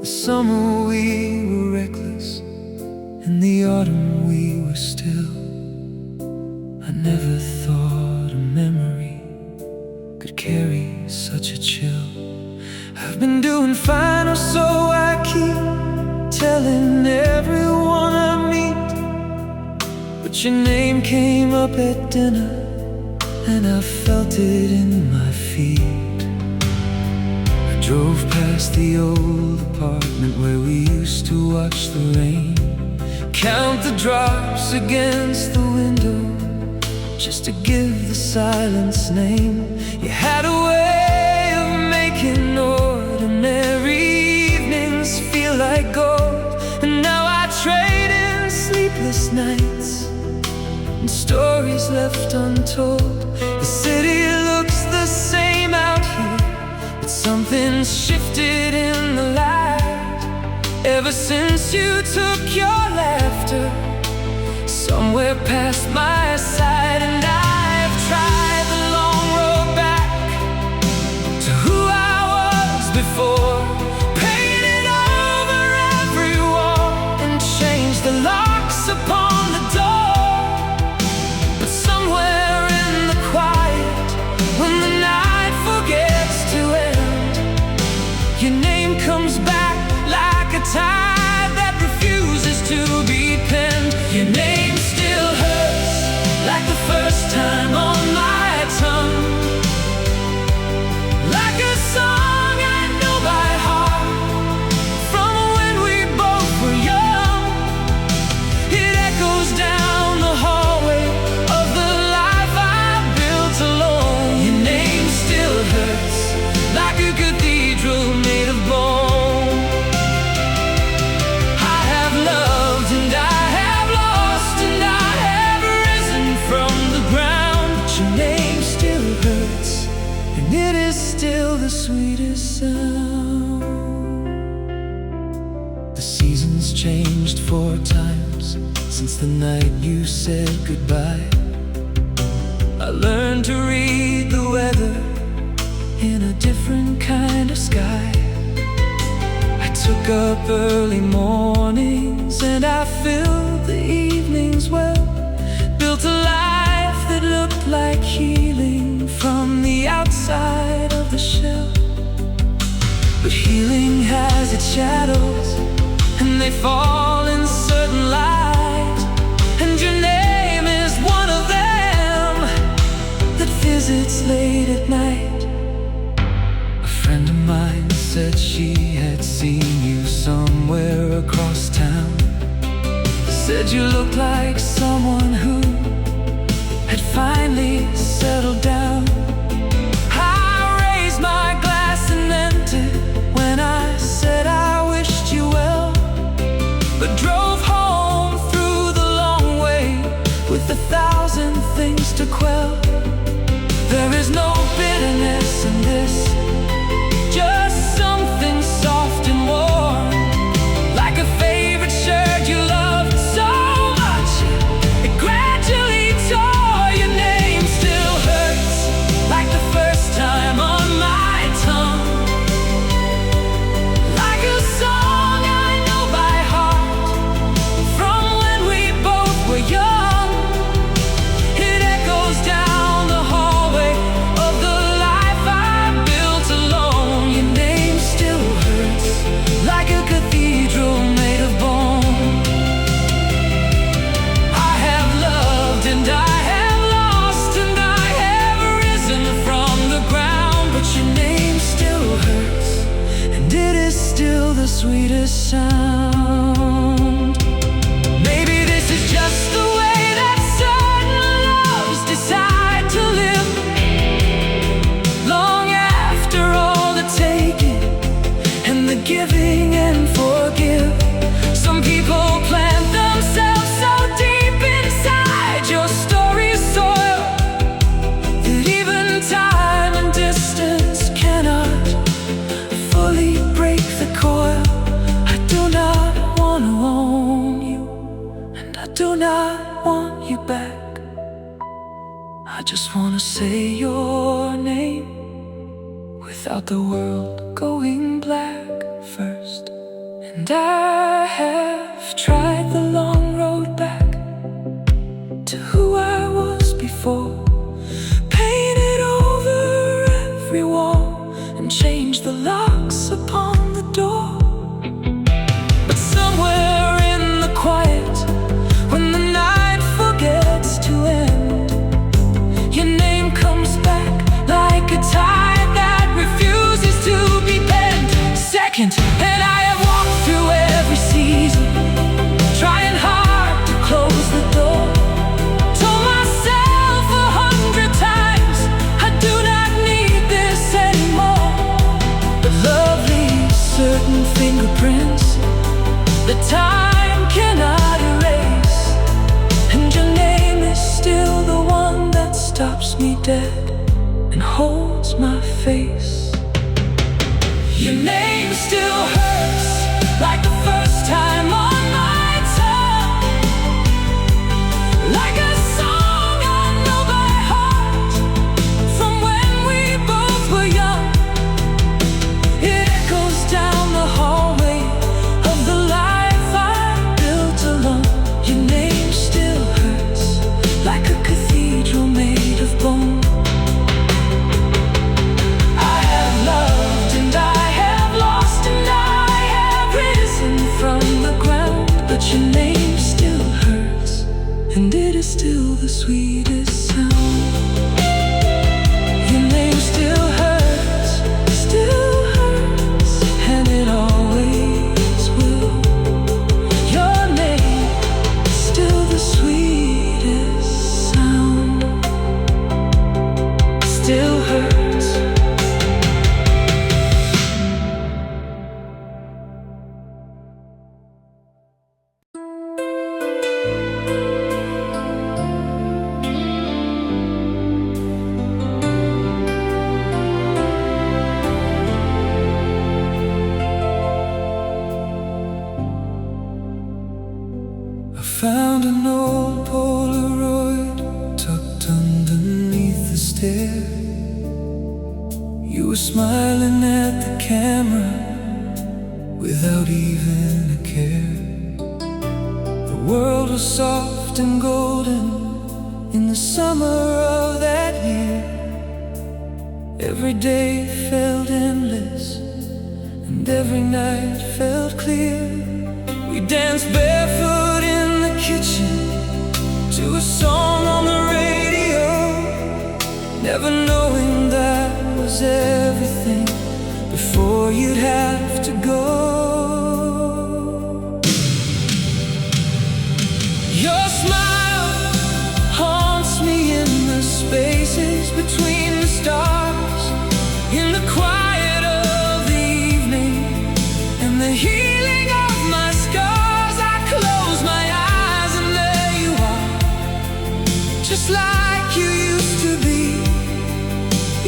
The summer we were reckless, in the autumn we were still. I never thought a memory could carry such a chill. I've been doing fine, or so I keep telling everyone I meet, but your name came up at dinner, and I felt it in my feet. I drove past the old apartment where we used to watch the rain, count the drops against the window, just to give the silence name. You had a way of making ordinary evenings feel like gold, and now I trade in sleepless nights and stories left untold. The city looks the same out here, but something's shifted in the light. Ever since you took your laughter somewhere past my side, and I've tried the long road back to who I was before, painted over every wall and changed the locks upon the door. But somewhere in the quiet, when the night forgets to end, your name comes back like a tide that refuses to be penned. Your name still hurts like the first time on my tongue, like a song I know by heart from when we both were young. It echoes down the hallway of the life I built alone. Your name still hurts like a cathedral made of bone. I have loved and I have lost and I have risen from the ground, but your name still hurts, and it is still the sweetest sound. The seasons changed 4 times since the night you said goodbye. I learned to read the weather in a different kind of sky. I took up early mornings and I filled the evenings well, built a life that looked like healing from the outside of the shell. But healing has its shadows, and they fall in certain light, and your name is one of them that visits late at night. A friend of mine said she had seen you somewhere across town, said you looked like someone who had finally settled down. I raised my glass and meant it when I said I wished you well, but drove home through the long way with 1,000 things to quell. There is no bitterness in this, just something soft and warm, like a favorite shirt you loved so much it gradually tore. Your name still hurts like the first time on my tongue, like a song I know by heart from when we both were young. It echoes down the hallway of the life I built alone. Your name still hurts like a cathedral made of bone. I have loved and I have lost and I have risen from the ground, but your name still hurts, and it is still the sweetest sound. Maybe this is just the way that certain loves decide to live, long after all the taking and the giving and forgive. Some people plant themselves so deep inside your story's soil that even time and distance cannot fully break the coil. I do not want to own you, and I do not want you back. I just want to say your name without the world going black first. And I have tried the long road back to who I was before, painted over every wall and changed the locks upon the door. But somewhere in the quiet, when the night forgets to end, your name comes back like a tide that refuses to be bent. Second, and I have walked through every season, trying hard to close the door. Told myself 100 times I do not need this anymore. But love leaves certain fingerprints that time cannot erase, and your name is still the one that stops me dead and holds my face. Your name still hurts like the first time on my tongue, like a song I know by heart from when we both were young. It echoes down the hallway of the life I built alone. Your name still hurts like a cathedral made of bone. I have loved and I have lost and I have risen from the ground, but your name still hurts, and it is still the sweetest sound. Your name still hurts, and it always will. Your name is still the sweetest sound, still hurts. I found an old Polaroid tucked underneath the stair. You were smiling at the camera without even a care. The world was soft and golden in the summer of that year. Every day felt endless and every night felt clear. We danced barefoot in the kitchen to a song on the radio, never knowing that was everything before you'd have to go. Your smile haunts me in the spaces between the stars, in the quiet of the evening and the healing of my scars. I close my eyes and there you are, just like you used to be.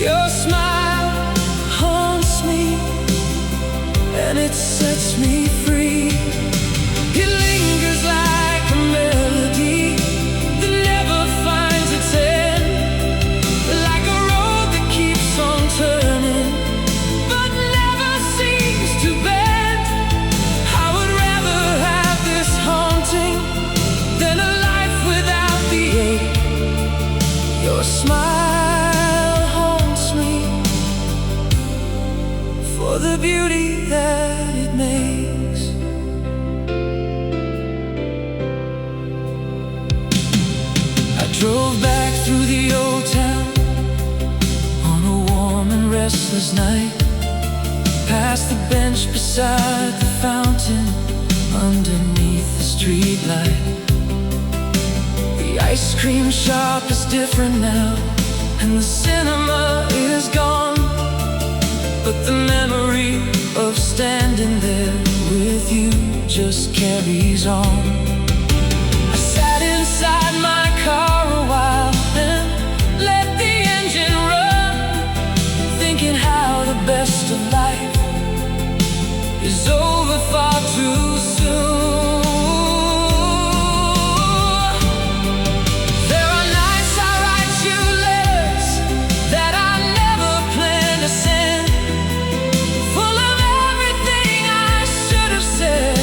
Your smile haunts me and it sets me free. It lingers like a melody that never finds its end, like a road that keeps on turning but never seems to bend. I would rather have this haunting than a life without the ache. Your smile haunts me for the beauty that it makes. I drove back through the old town on a warm and restless night, past the bench beside the fountain underneath the streetlight. The ice cream shop is different now and the cinema is gone, but the memory of standing there with you just carries on. I sat inside my car a while and let the engine run, thinking how the best of life is over far too soon. There are nights I write you letters that I never planned to send, full of everything I should have said,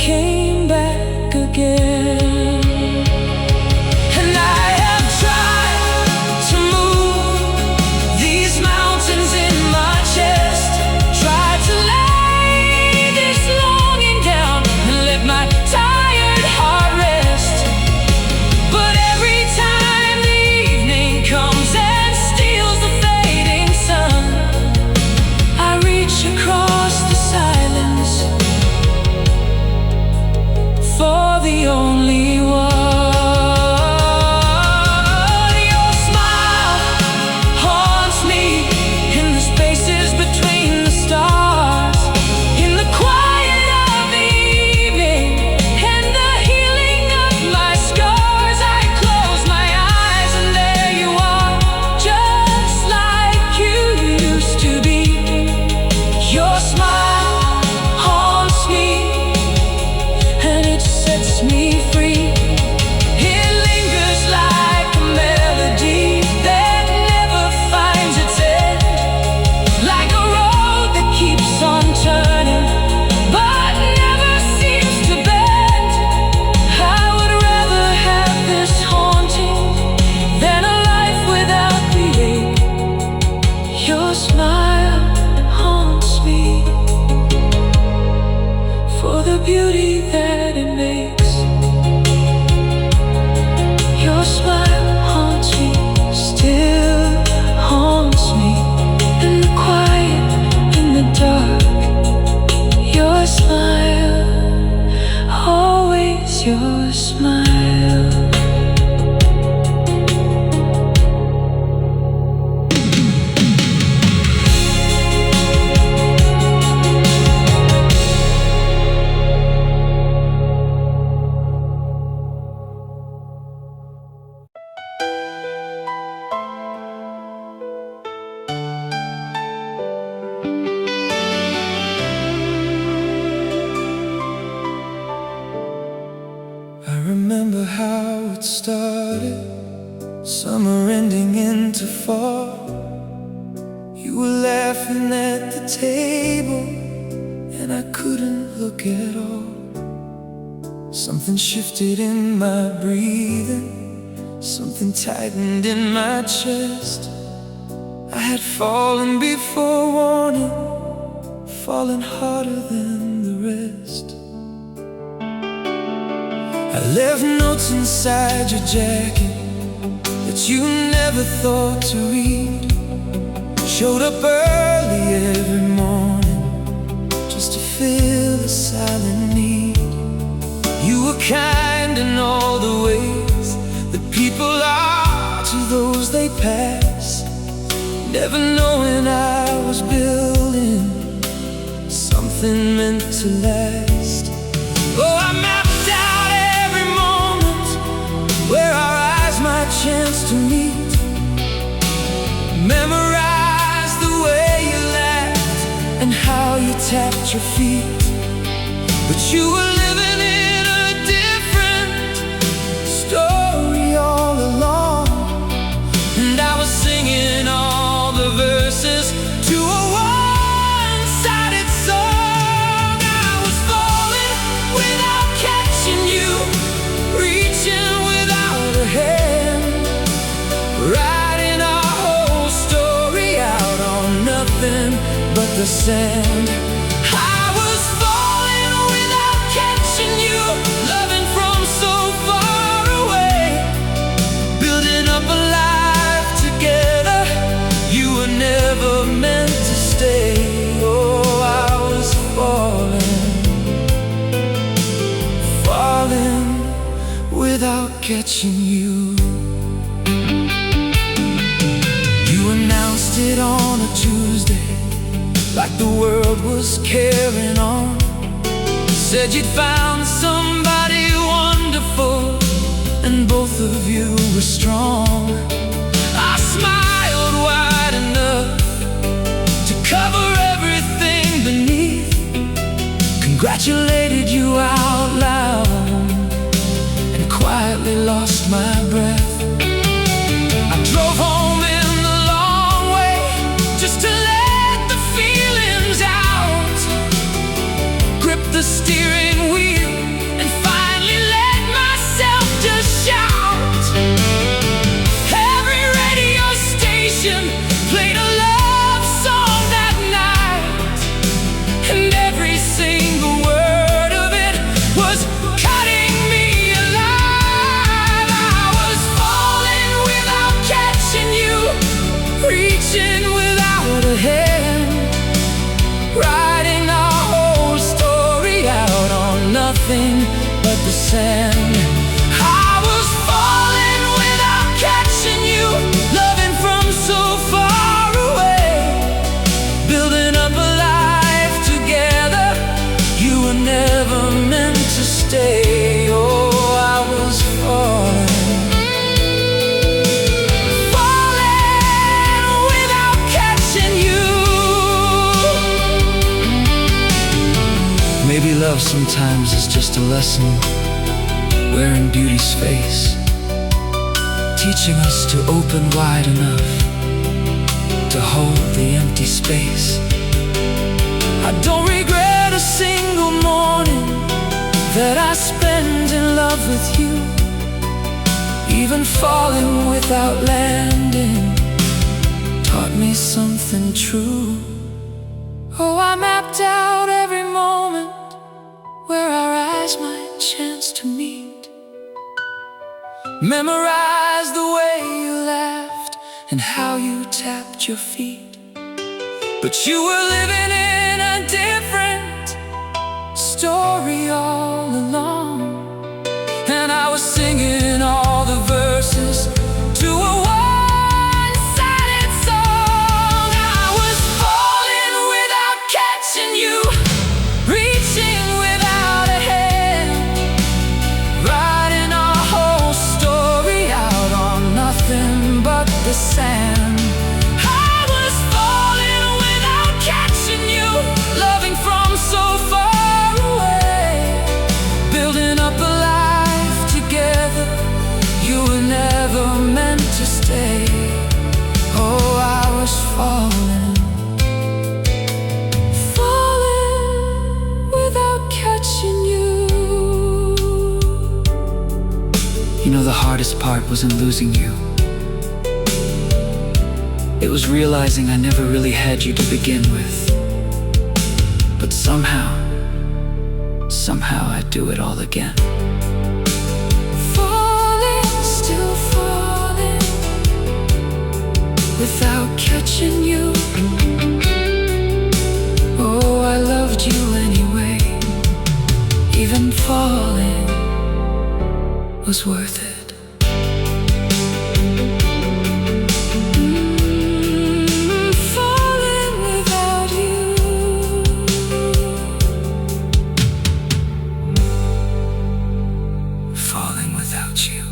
came back again. And I have tried to move these mountains in my chest, tried to lay this longing down and let my tired heart rest. But every time the evening comes and steals the fading sun, I reach across the silence for the only one. Your smile haunts me in the spaces between the stars, in the quiet of the evening and the healing of my scars. I close my eyes and there you are, just like you used to be. Your smile haunts me and it sets me free. It lingers like a melody that never finds its end, like a road that keeps on turning but never seems to bend. I would rather have this haunting than a life without the ache. Your smile haunts me for the beauty that it makes. Your smile haunts me, still haunts me, in the quiet, in the dark. Your smile, always your smile. I remember how it started, summer ending into fall. You were laughing at the table and I couldn't look at all. Something shifted in my breathing, something tightened in my chest. I had fallen before warning, fallen harder than the rest. I left notes inside your jacket that you never thought to read. Showed up early every morning just to fill a silent need. You were kind in all the ways that people are to those they pass, never knowing I was building something meant to last. Oh, I mapped out every moment where our eyes might chance to meet, memorized the way you laughed and how you tapped your feet. But you were living in a different story all along, and I was singing all the verses to a one-sided song. I was falling without catching you, reaching without a hand, writing our whole story out on nothing but the sand. I was falling without catching you, loving from so far away, building up a life together. You were never meant to stay. Oh, I was falling, falling without catching you. You announced it on a Tuesday, like the world was carrying on. Said you'd found somebody wonderful, and both of you were strong. I smiled wide enough to cover everything beneath, congratulated you out loud, and quietly lost my breath. I drove home in the long way just to let the feelings out, grip the steering wheel nothing but the sand. I was falling without catching you, loving from so far away, building up a life together. You were never meant to stay. Oh, I was falling, falling without catching you. Maybe love sometimes is just a lesson wearing beauty's face, teaching us to open wide enough to hold the empty space. I don't regret a single morning that I spent in love with you. Even falling without landing taught me something true. Oh, I mapped out every moment where our eyes might chance to meet, memorized the way you laughed and how you tapped your feet. But you were living in a different story all along, and I was singing all the verses to a one-sided song. I was falling without catching you, reaching without a hand, writing our whole story out on nothing but the sand. I was falling without catching you, loving from so far away, building up a life together. You were never meant to stay. Oh, I was falling, falling without catching you. You know, the hardest part wasn't losing you. It was realizing I never really had you to begin with. But somehow I'd do it all again. Falling, still falling, without catching you. Oh, I loved you anyway. Even falling was worth it. Falling without you, falling without you.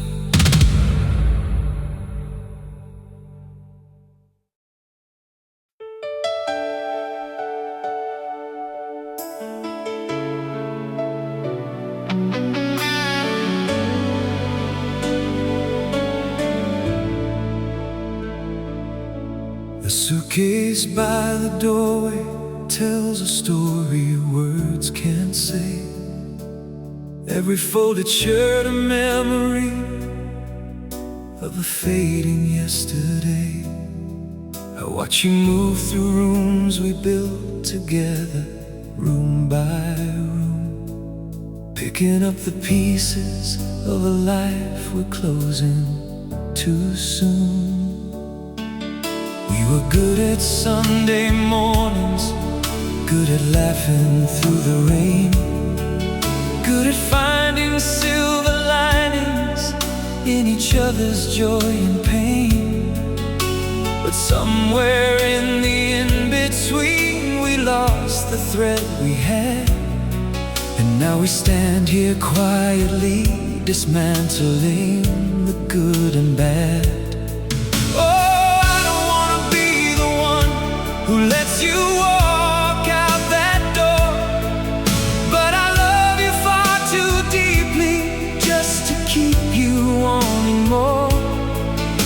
The suitcase by the doorway tells a story words can't say. Every folded shirt a memory of a fading yesterday. I watch you move through rooms we built together, room by room, picking up the pieces of a life we're closing too soon. We were good at Sunday mornings, good at laughing through the rain, good at finding silver linings in each other's joy and pain. But somewhere in the in-between we lost the thread we had, and now we stand here quietly dismantling the good and bad. Who lets you walk out that door? But I love you far too deeply just to keep you wanting more.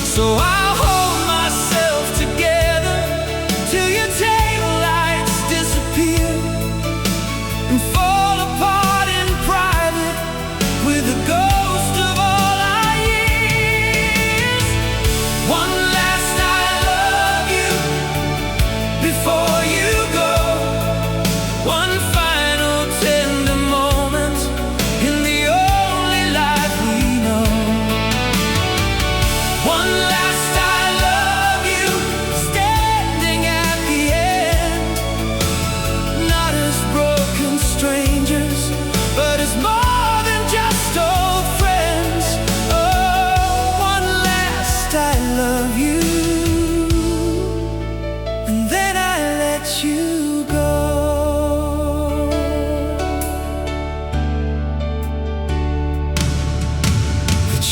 So I'll hold myself together till your tail lights disappear and fall apart in private with the ghost of all our years. One last I love you before you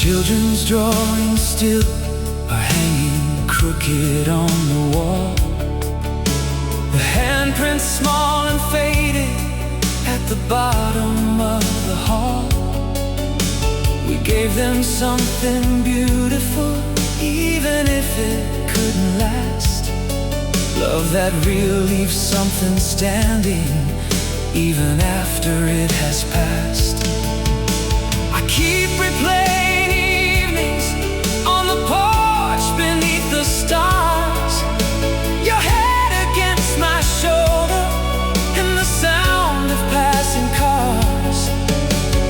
Children's drawings still are hanging crooked on the wall. The handprints small and faded at the bottom of the hall. We gave them something beautiful, even if it couldn't last. Love that real leaves something standing, even after it has passed. I keep replaying evenings on the porch beneath the stars, your head against my shoulder and the sound of passing cars.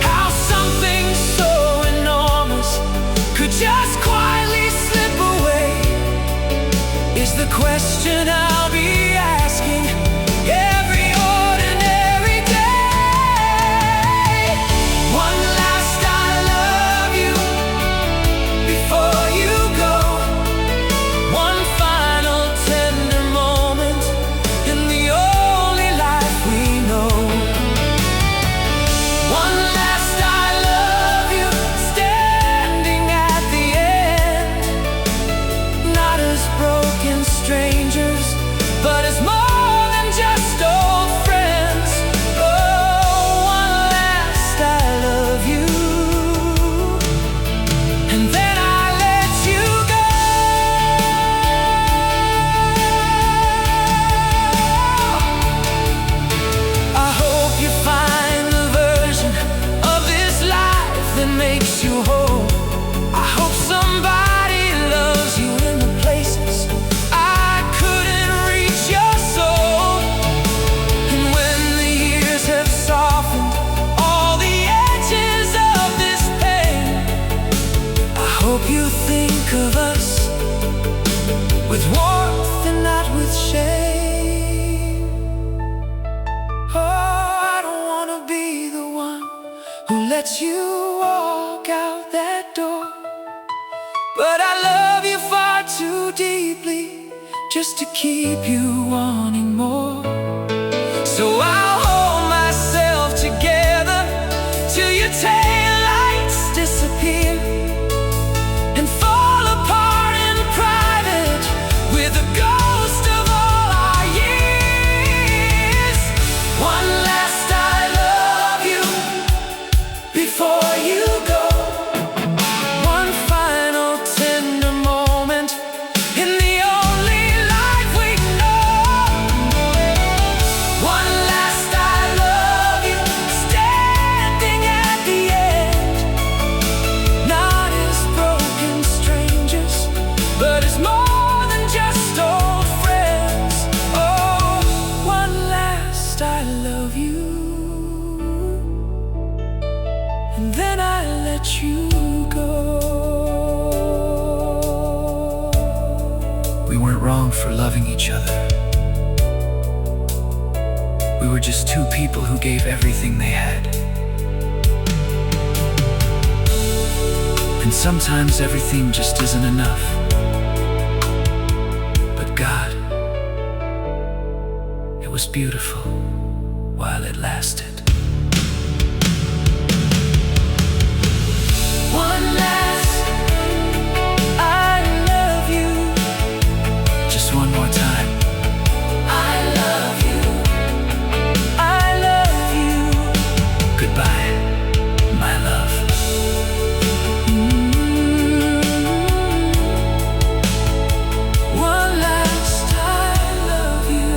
How something so enormous could just quietly slip away is the question I'll be asking every ordinary day. One last I love you before you go. One final tender moment in the only life we know. One last I love you, standing at the end, not as broken strangers, but as more than just old friends. Oh, one last I love you, and then I let you go. I hope you find the version of this life that makes you whole. I hope somebody loves you in the places I couldn't reach your soul. And when the years have softened all the edges of this pain, I hope you think of us with warmth and not with shame. Oh, I don't want to be the one who lets you walk out that door, but I love you far too deeply just to keep you wanting more. So I'll hold myself together till your taillights disappear and fall apart in private with the ghost of all our years. One last I love you before you go. One final tender moment in the only life we know. One last I love you, standing at the end, not as broken strangers, but as more than just old friends. Oh, one last I love you, and then I let you go. We weren't wrong for loving each other. We were just two people who gave everything they had. And sometimes everything just isn't enough. But God, it was beautiful while it lasted. One last I love you, just one more time. I love you, I love you. Goodbye, my love. One last I love you.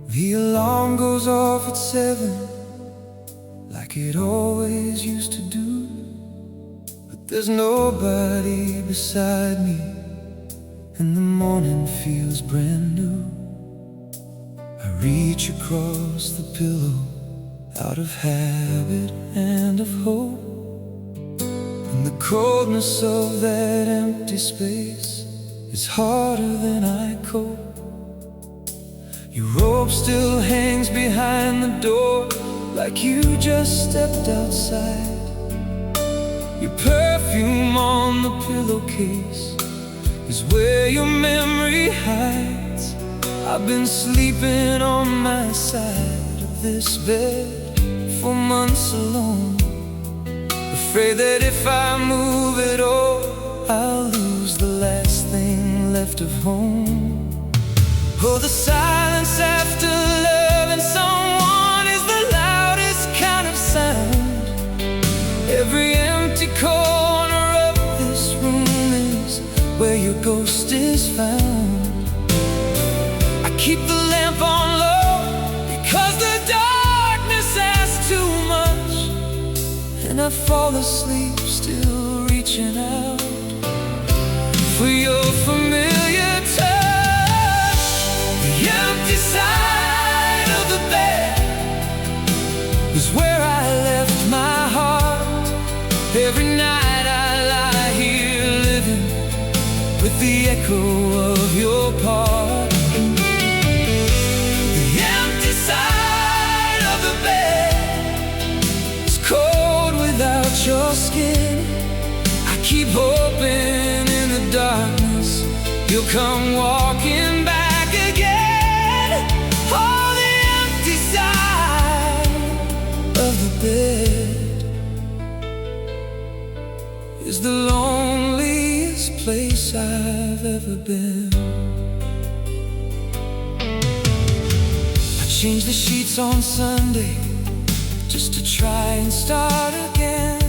The alarm goes off at 7, like it always used to do. But there's nobody beside me, and the morning feels brand new. I reach across the pillow, out of habit and of hope, and the coldness of that empty space is harder than I cope. Your robe still hangs behind the door, like you just stepped outside. Your perfume on the pillowcase is where your memory hides. I've been sleeping on my side of this bed for months alone, afraid that if I move at all, I'll lose the last thing left of home. Oh, the silence after loving someone is the loudest kind of sound. Every empty corner of this room is where your ghost is found. I keep the lamp on low because the darkness asks too much, and I fall asleep still reaching out for your familiar touch. The empty side of the bed is where I left my heart. Every night I lie here living with the echo of your part. The empty side of the bed is cold without your skin. I keep hoping in the darkness you'll come walking back again. Oh, the empty side of the bed is the loneliest place I've ever been. I change the sheets on Sunday just to try and start again,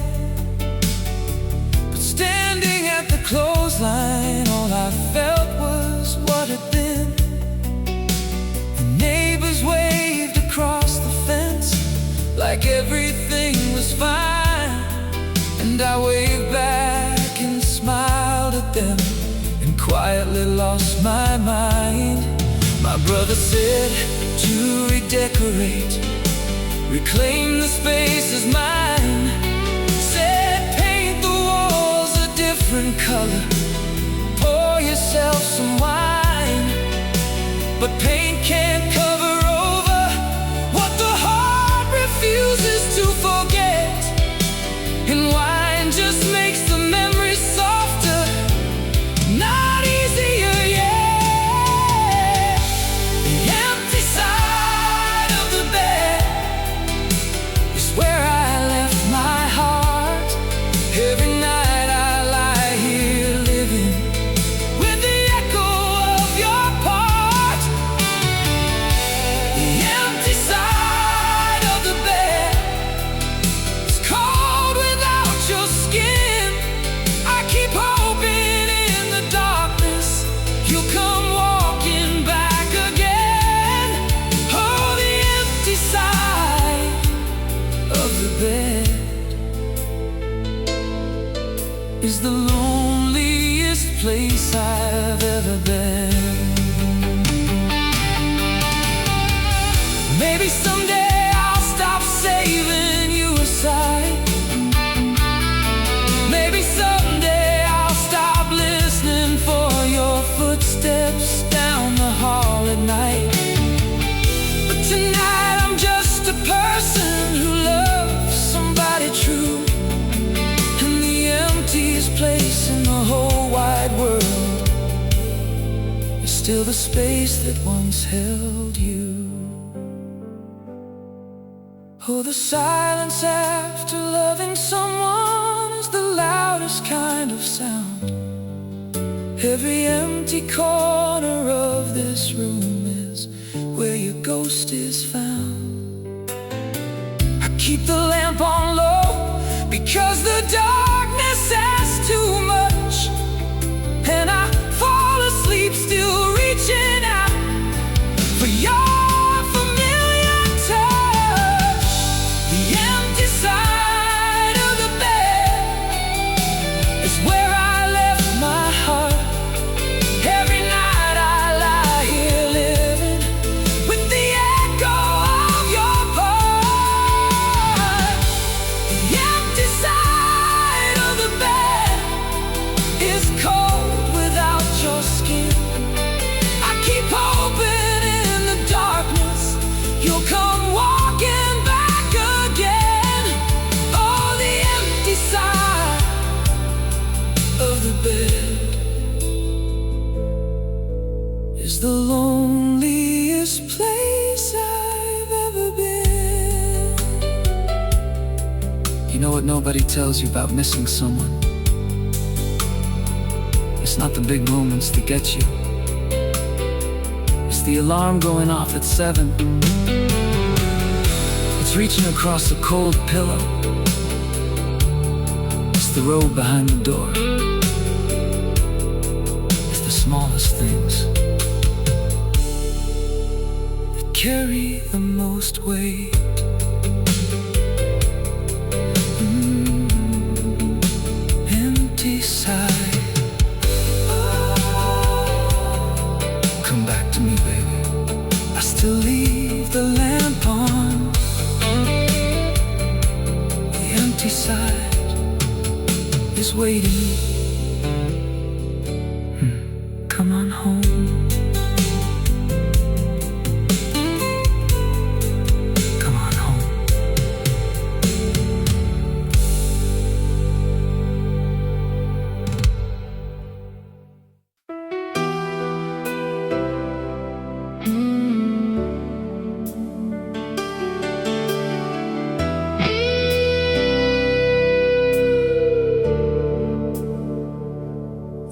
but standing at the clothesline, all I felt was what had been. The neighbors waved across the fence like everything was fine, and I waved back and smiled at them and quietly lost my mind. My brother said to redecorate, reclaim the space as mine. Said paint the walls a different color, pour yourself some wine, but paint can't cover over what the heart refuses to forget, and wine just makes the memory softer, not easier yet. The empty side of the bed is where I left my heart. Every night I lie here living with the echo of your part. The empty side of the bed is cold without your skin. I keep hoping in the darkness you'll come walking back again. Oh, the empty side of the bed is the loneliest place I've ever been. Maybe someday I'll stop saving you aside. Maybe someday I'll stop listening for your footsteps down the hall at night. But tonight I'm just a person who loves somebody true, and the emptiest place in the whole wide world is still the space that once held you. Oh, the silence after loving someone is the loudest kind of sound. Every empty corner of this room is where your ghost is found. I keep the lamp on low because the darkness asks too much, and I fall asleep still reaching out for your familiar touch. The empty side of the bed is where I left my heart. Every night I lie here living with the echo of your part. The empty side is the loneliest place I've ever been. You know what nobody tells you about missing someone? It's not the big moments that get you. It's the alarm going off at 7. It's reaching across a cold pillow. It's the road behind the door. It's the smallest things that carry the most weight. Empty side. Come back to me, baby. I still leave the lamp on. The empty side is waiting. Come on home. Come on home.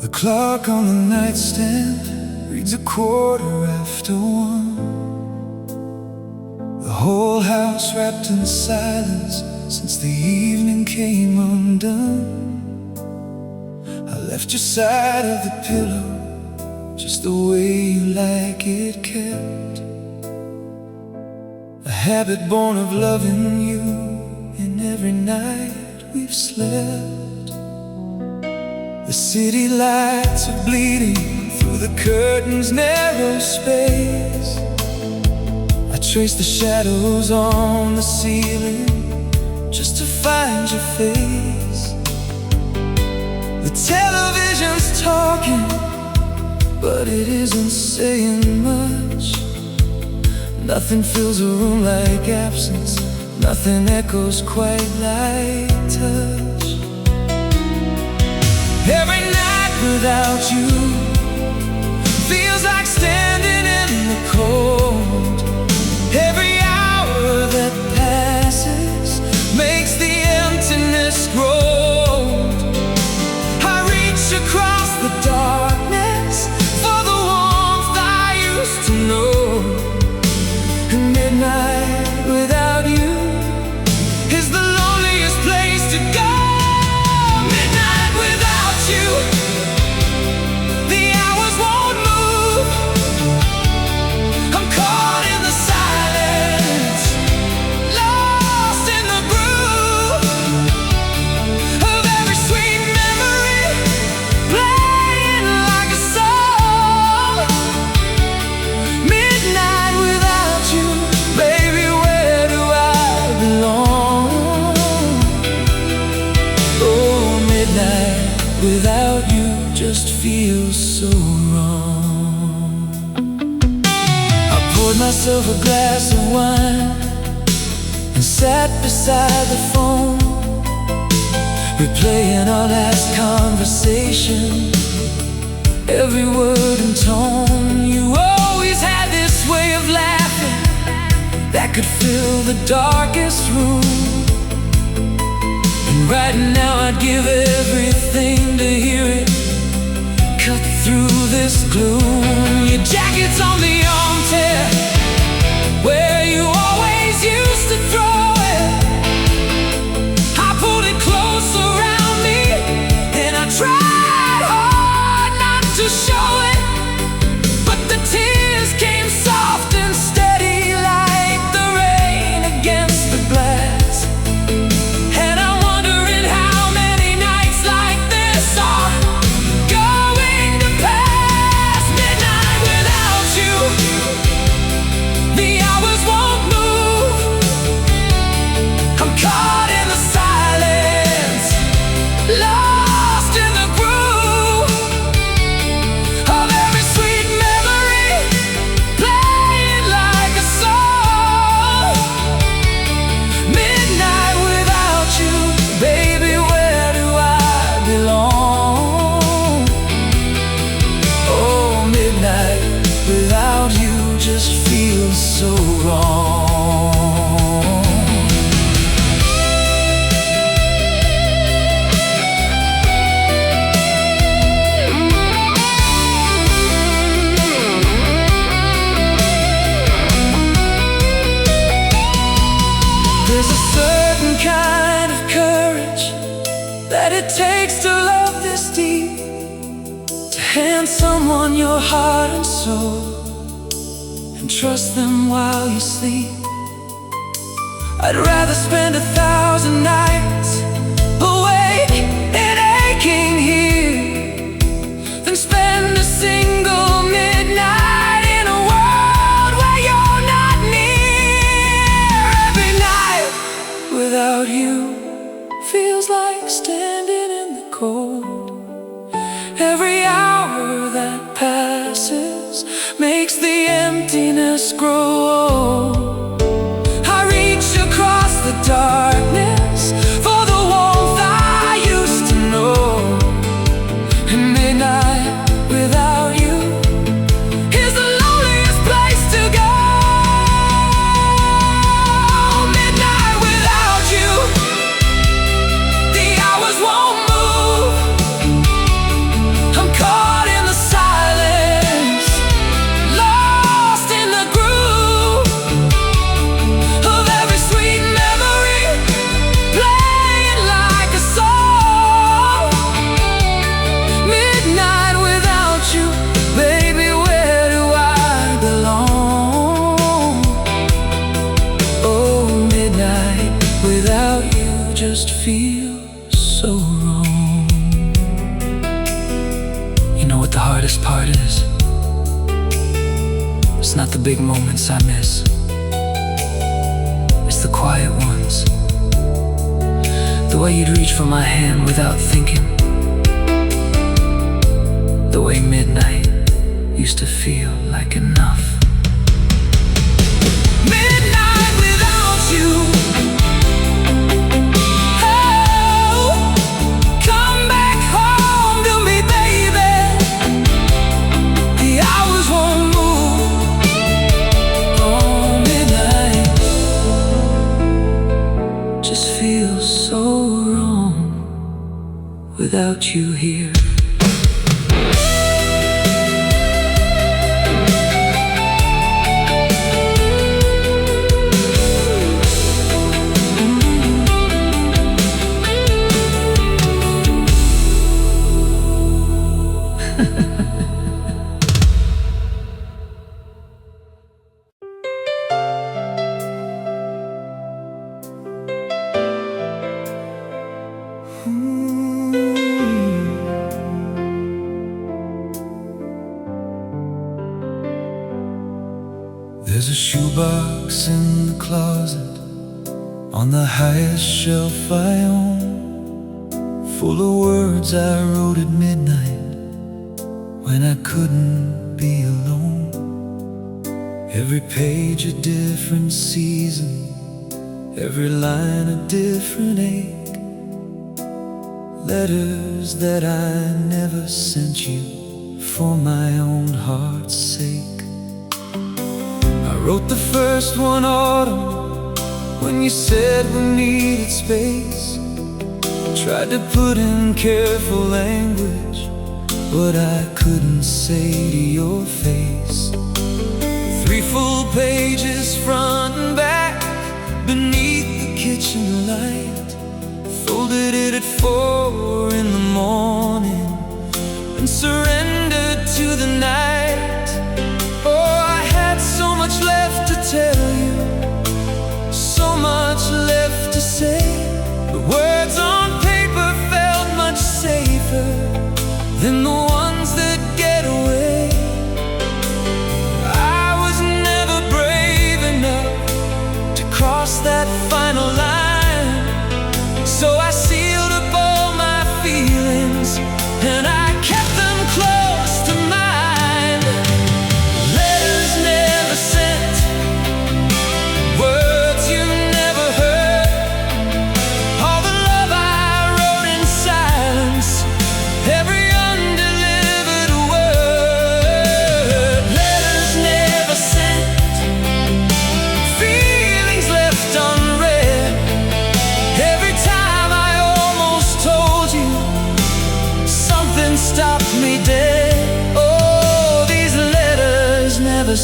The clock on the nightstand reads 1:15. The whole house wrapped in silence since the evening came undone. I left your side of the pillow just the way you like it kept. A habit born of loving you, and every night we've slept. The city lights are bleeding through the curtain's narrow space. I trace the shadows on the ceiling just to find your face. The television's talking, but it isn't saying much. Nothing fills a room like absence. Nothing echoes quite like touch. Every night without you feels like standing in the cold. Every hour that passes makes the emptiness grow. I reach across the darkness for the warmth I used to know. Midnight without you is the loneliest place to go. Midnight without you, the hours won't move. I'm caught in the silence, lost in the groove of every sweet memory playing like a song. Midnight without you, baby, where do I belong? Oh, midnight without you just feels so wrong. I poured myself a glass of wine and sat beside the phone, replaying our last conversation, every word and tone. You always had this way of laughing that could fill the darkest room. And right now I'd give everything to hear it cut through this gloom. Your jacket's on the arm tear, where you always used to throw it. I pulled it close around me, and I tried hard not to show it, but the tears came soft and steady like the rain against the glass. And I'm wondering how many nights like this are going to pass. Midnight without you, feels so wrong. There's a certain kind of courage that it takes to love this deep, to hand someone your heart and soul and trust them while you sleep. I'd rather spend 1,000 nights awake and aching here than spend a single midnight in a world where you're not near. Every night without you feels like standing in the cold. Every hour that passes makes the emptiness grow old. I reach across the darkness for the warmth I used to know. And midnight without you is the loneliest place to go. Midnight without you, the hours won't move. I'm caught in the silence, lost in the groove of every sweet memory playing like a song. Midnight without you, baby, where do I belong? Oh, midnight without you just feels so wrong. You know what the hardest part is? It's not the big moments I miss, it's the quiet ones. The way you'd reach for my hand without thinking. The way midnight used to feel like enough. Midnight without you. Oh, come back home to me, baby. The hours won't move. Oh, midnight just feels so wrong without you here. There's a shoebox in the closet on the highest shelf I own, full of words I wrote at midnight when I couldn't be alone. Every page a different season, every line a different ache. Letters that I never sent you for my own heart's sake. I wrote the first one autumn when you said we needed space. Tried to put in careful language what I couldn't say to your face. 3 full pages front and back beneath the kitchen light. Folded it at 4 in the morning and surrendered to the night. Oh, I had so much left to tell you, so much left to say. The words on paper felt much safer than the ones that get away. I was never brave enough to cross that final line, so I sealed up all my feelings and I kept them close to mine.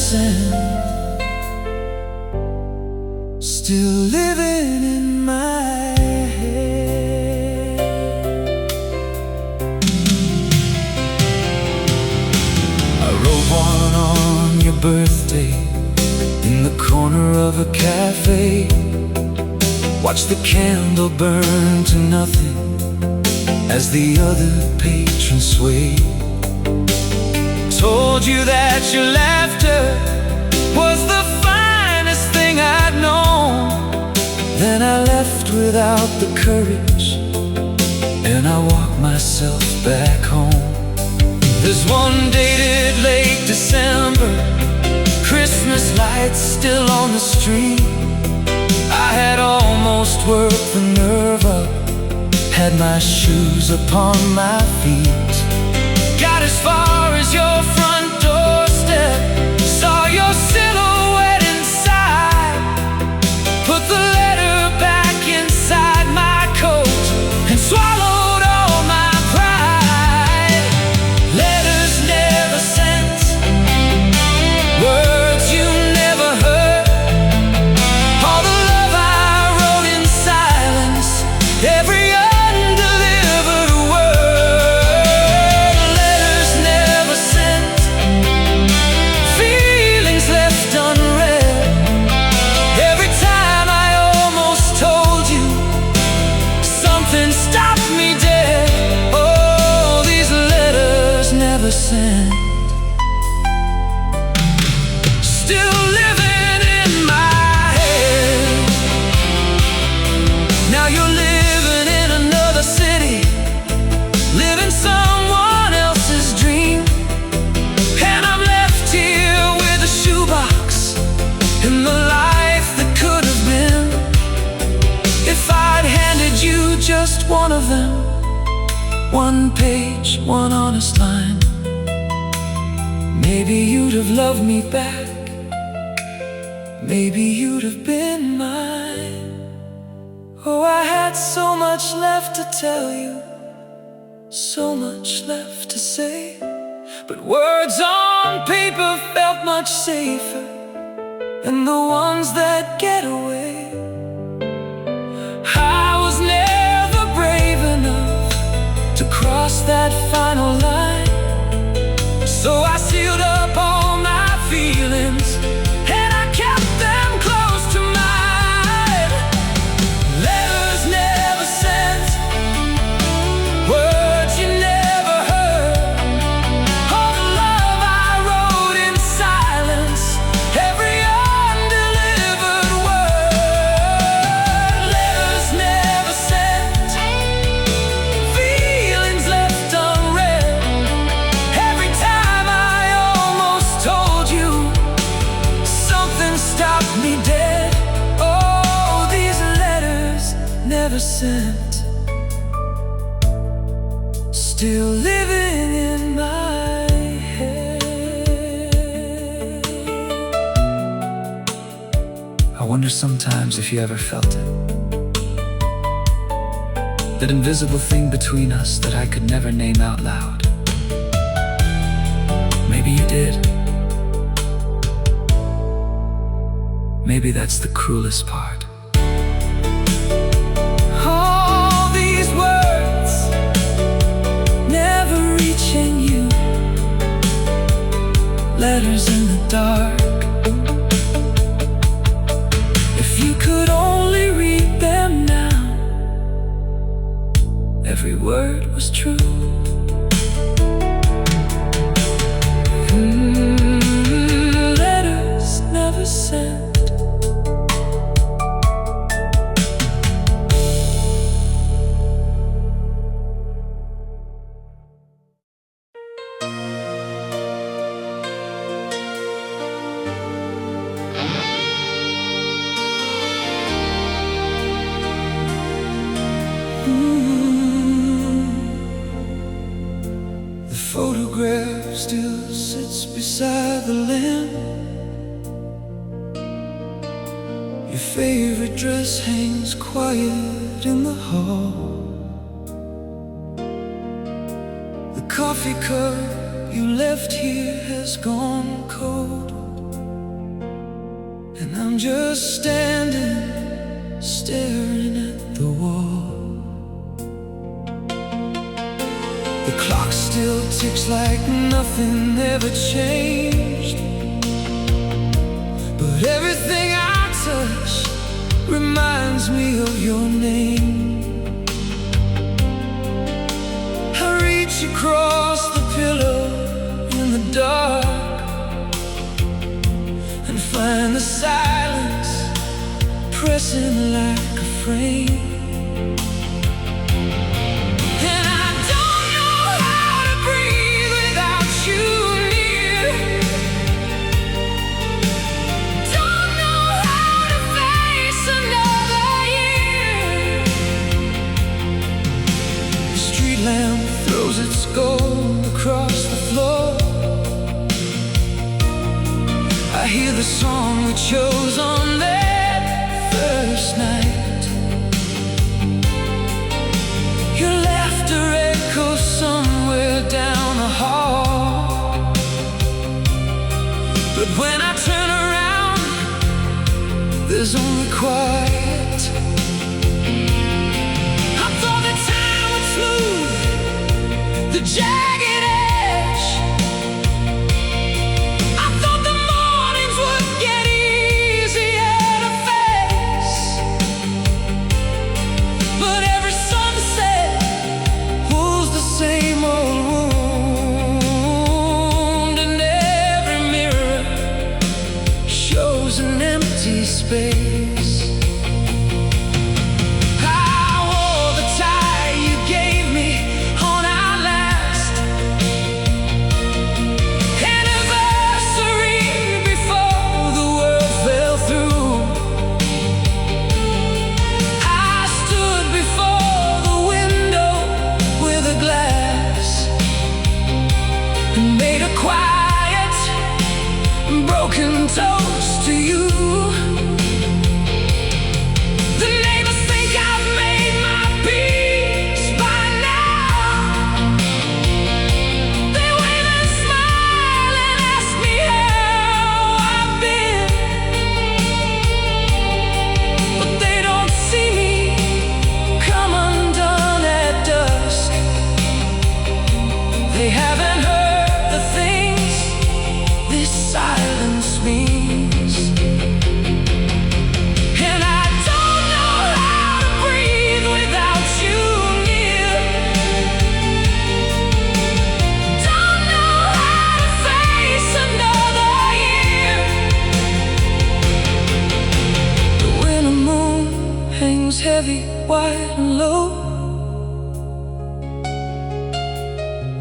sent, still living in my head. I wrote one on your birthday in the corner of a cafe. Watch the candle burn to nothing as the other patrons sway. Told you that your laughter was the finest thing I'd known. Then I left without the courage, and I walked myself back home. There's one dated late December, Christmas lights still on the street. I had almost worked the nerve up, had my shoes upon my feet. Got as far as your front doorstep, saw your silhouette inside. Put the letter back inside my coat and swallowed all my pride. Letters never sent, words you never heard, all the love I wrote in silence, every undelivered word. Letters never sent, feelings left unread. Every time I almost told you, something stopped me dead. Oh, these letters never sent, still living in my head. Now you're living in another city, living someone else's dream, and I'm left here with a shoebox in the life that could have been. If I'd handed you just one of them, one page, one honest line, maybe you'd have loved me back, maybe you'd have been mine. Oh, I had so much left to tell you, so much left to say, but words on paper felt much safer than the ones that get away. I was never brave enough to cross that final line, so I sealed up all my feelings and I kept them close to mine. Letters never sent, words you never heard, all the love I wrote in silence, every undelivered word. Letters never sent, feelings left unread. Every time I almost told you, something stopped me dead. Oh, these letters never sent, still living in my head. I wonder sometimes if you ever felt it, that invisible thing between us that I could never name out loud. Maybe you did. Maybe that's the cruelest part. All these words never reaching you, letters in the dark. If you could only read them now, every word was true. Letters never sent, the photograph still sits beside the lamp. Your favorite dress hangs quiet in the hall. The coffee cup you left here has gone cold. just standing, staring at the wall. The clock still ticks like nothing ever changed, but everything I touch reminds me of your name. I reach across the pillow in the dark and find the silence pressing like a frame. And I don't know how to breathe without you near. Don't know how to face another year. The street lamp throws its gold across the floor. I hear the song we chose on that first night. Your laughter echoes somewhere down the hall, but when I turn around, there's only quiet. I thought that time would smooth the jagged edge. I thought the mornings would get easier to face, but every sunset pulls the same old wound, and every mirror shows an empty space. I wore the tie you gave me on our last anniversary before the world fell through. I stood before the window with a glass and made a quiet, broken toast to you. The neighbors think I've made my peace by now. They wave and smile and ask me how I've been, but they don't see me come undone at dusk. They haven't heard the things this silence means. And I don't know how to breathe without you near. Don't know how to face another year. The winter moon hangs heavy, white and low.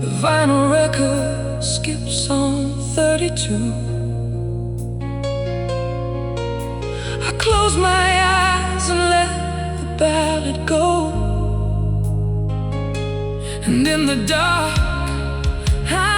The vinyl record skips on 32. I close my eyes and let the ballad go, and in the dark I